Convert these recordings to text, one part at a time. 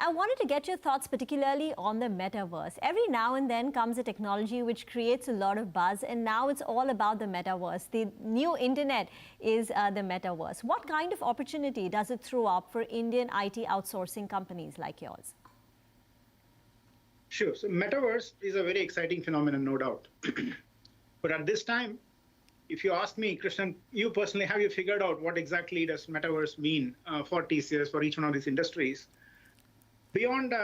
I wanted to get your thoughts particularly on the metaverse. Every now and then comes a technology which creates a lot of buzz, and now it's all about the metaverse. The new internet is the metaverse. What kind of opportunity does it throw up for Indian IT outsourcing companies like yours? Sure. So metaverse is a very exciting phenomenon, no doubt. But at this time, if you ask me, Krishnan, you personally, have you figured out what exactly does metaverse mean for TCS, for each one of these industries? Beyond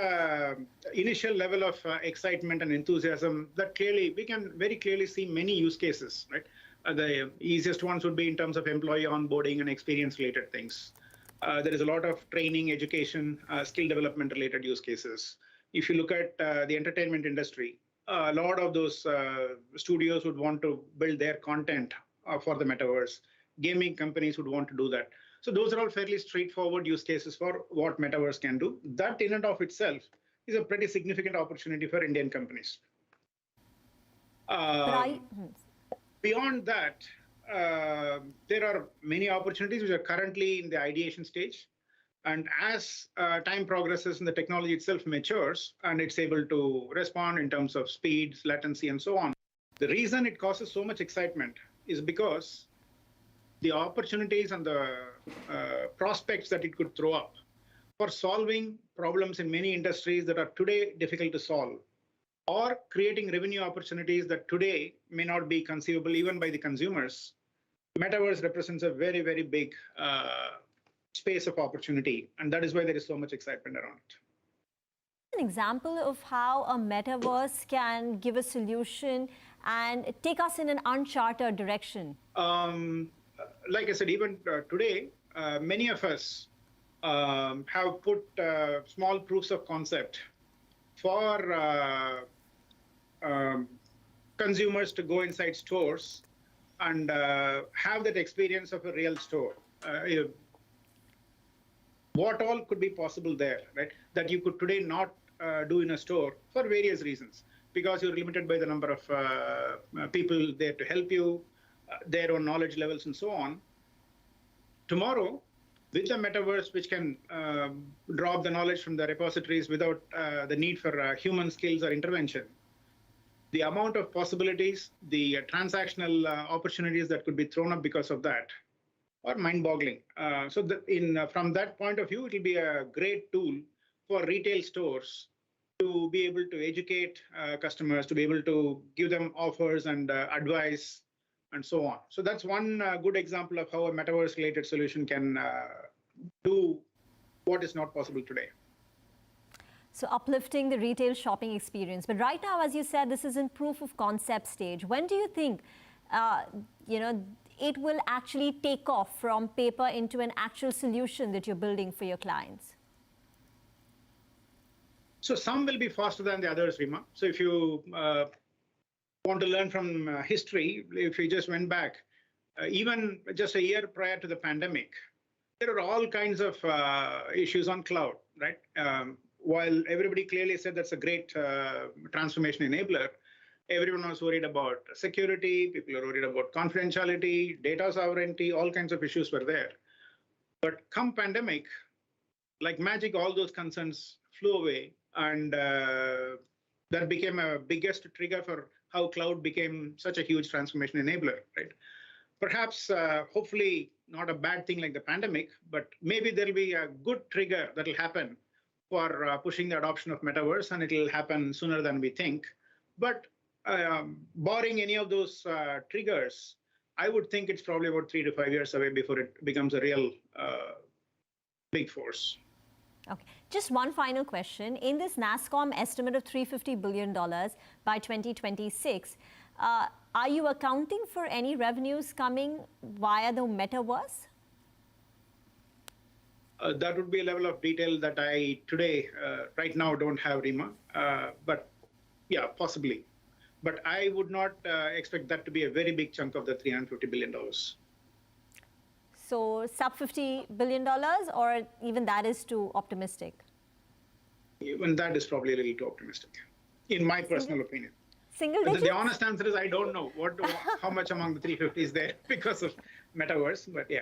initial level of excitement and enthusiasm, that clearly we can very clearly see many use cases, right? The easiest ones would be in terms of employee onboarding and experience-related things. There is a lot of training, education, skill development-related use cases. If you look at the entertainment industry, a lot of those studios would want to build their content for the metaverse. Gaming companies would want to do that. So those are all fairly straightforward use cases for what metaverse can do. That in and of itself is a pretty significant opportunity for Indian companies. Beyond that, there are many opportunities which are currently in the ideation stage. And as time progresses and the technology itself matures and it's able to respond in terms of speeds, latency, and so on, the reason it causes so much excitement is because the opportunities and the prospects that it could throw up for solving problems in many industries that are today difficult to solve, or creating revenue opportunities that today may not be conceivable even by the consumers. Metaverse represents a very, very big space of opportunity, and that is why there is so much excitement around it. An example of how a metaverse can give a solution and take us in an uncharted direction? Like I said, even today, many of us have put small proofs of concept for consumers to go inside stores and have that experience of a real store. What all could be possible there, right? That you could today not do in a store for various reasons, because you're limited by the number of people there to help you, their own knowledge levels, and so on. Tomorrow, with the metaverse, which can drop the knowledge from the repositories without the need for human skills or intervention, the amount of possibilities, the transactional opportunities that could be thrown up because of that are mind-boggling. So from that point of view, it will be a great tool for retail stores to be able to educate customers, to be able to give them offers and advice, and so on. So that's one good example of how a metaverse-related solution can do what is not possible today. So uplifting the retail shopping experience. But right now, as you said, this is in proof of concept stage. When do you think, it will actually take off from paper into an actual solution that you're building for your clients? So some will be faster than the others, Rima. So if you want to learn from history, if you just went back, even just a year prior to the pandemic, there are all kinds of issues on cloud, right? While everybody clearly said that's a great transformation enabler, everyone was worried about security, people are worried about confidentiality, data sovereignty, all kinds of issues were there. But come pandemic, like magic, all those concerns flew away, and that became a biggest trigger for how cloud became such a huge transformation enabler, right? Perhaps, hopefully, not a bad thing like the pandemic, but maybe there'll be a good trigger that'll happen for pushing the adoption of metaverse, and it'll happen sooner than we think. But barring any of those triggers, I would think it's probably about 3 to 5 years away before it becomes a real big force. Okay, just one final question. In this NASSCOM estimate of $350 billion by 2026, are you accounting for any revenues coming via the metaverse? That would be a level of detail that I today, right now, don't have, Rima. But yeah, possibly. But I would not expect that to be a very big chunk of the $350 billion. So sub $50 billion, or even that is too optimistic? Even that is probably a little too optimistic, in my personal opinion. Single digits? The honest answer is I don't know how much among the 350 is there because of metaverse, but yeah.